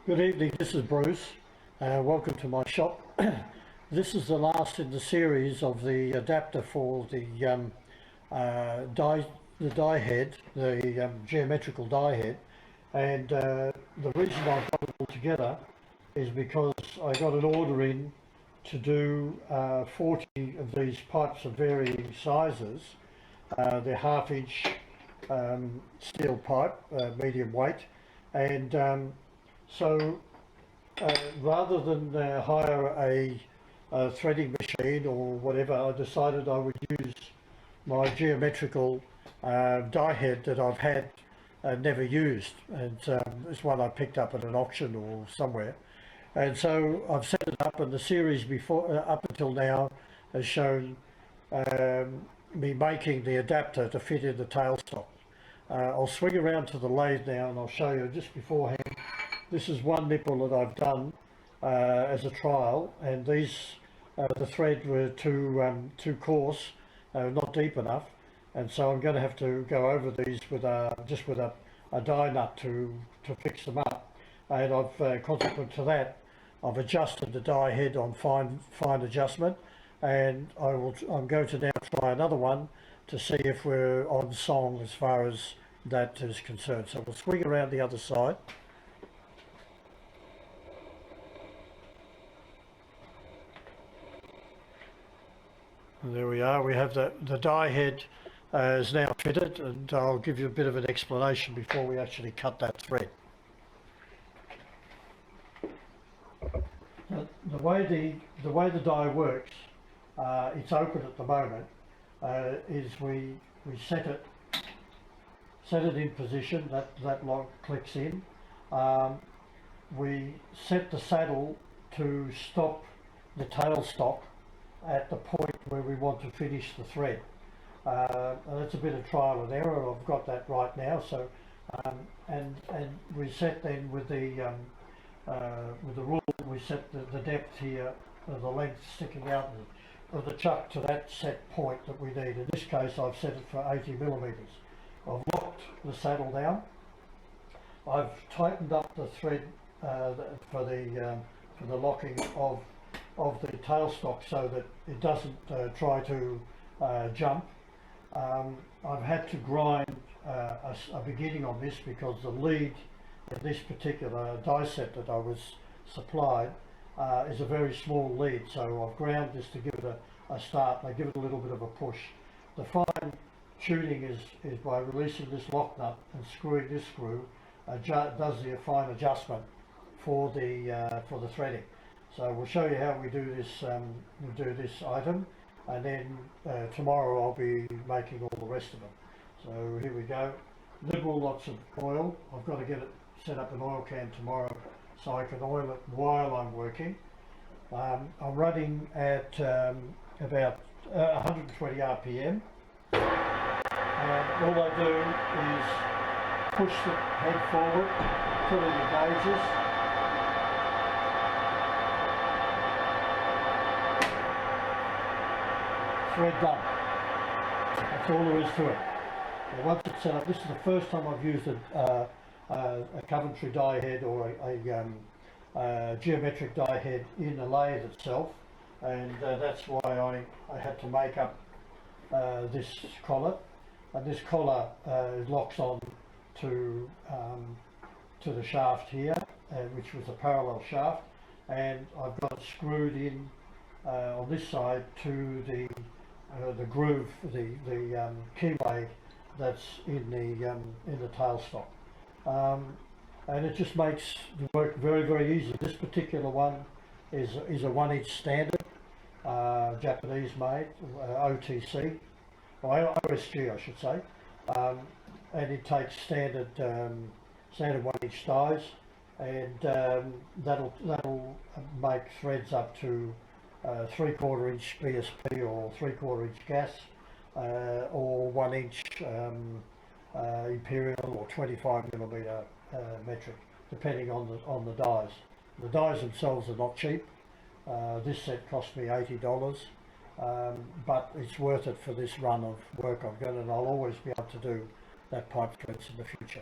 Good evening, this is Bruce. Welcome to my shop. This is the last in the series of the adapter for the die head, the geometrical die head. And the reason I've got it all together is because I got an order in to do 40 of these pipes of varying sizes. They're half-inch steel pipe, medium weight, and so rather than hire a threading machine or whatever, I decided I would use my geometrical die head that I've had never used, and it's one I picked up at an auction or somewhere. And so I've set it up, and the series before up until now has shown me making the adapter to fit in the tailstock. I'll swing around to the lathe now and I'll show you just beforehand. This is one nipple that I've done as a trial, and these the thread were too coarse, not deep enough, and so I'm going to have to go over these with just with a die nut to fix them up. And I've consequent to that, I've adjusted the die head on fine adjustment, and I'm going to now try another one to see if we're on song as far as that is concerned. So we'll swing around the other side. And there we are, we have the die head is now fitted, and I'll give you a bit of an explanation before we actually cut that thread. The way the die works, it's open at the moment, is we set it in position, that lock clicks in. We set the saddle to stop the tailstock at the point where we want to finish the thread. And it's a bit of trial and error. I've got that right now. So and we set then with the rule, we set the depth here, the length sticking out of the chuck to that set point that we need. In this case, I've set it for 80 millimeters. I've locked the saddle down. I've tightened up the thread for the locking of the tailstock so that it doesn't try to jump. I've had to grind a beginning on this because the lead in this particular die set that I was supplied is a very small lead, so I've ground this to give it a start, and I give it a little bit of a push. The fine tuning is by releasing this lock nut and screwing this screw, does the fine adjustment for the threading. So we'll show you how we do this item, and then tomorrow I'll be making all the rest of them. So here we go. Liberal lots of oil. I've got to get it set up an oil can tomorrow so I can oil it while I'm working. I'm running at about 120 RPM, and all I do is push the head forward, fill in the gauges, thread done. That's all there is to it. And once it's set up, this is the first time I've used a Coventry die head or a geometric die head in the lathe itself, and that's why I had to make up this collar, and this collar locks on to the shaft here, which was a parallel shaft, and I've got it screwed in on this side to the groove, the keyway that's in the tailstock, and it just makes the work very, very easy. This particular one is a 1-inch standard, Japanese made, OTC, or OSG I should say, and it takes standard 1-inch dies, and that'll make threads up to 3/4 inch BSP or 3/4 inch gas, or 1-inch imperial or 25 millimeter metric, depending on the dies. The dies themselves are not cheap. This set cost me $80, but it's worth it for this run of work I've got, and I'll always be able to do that pipe threads in the future.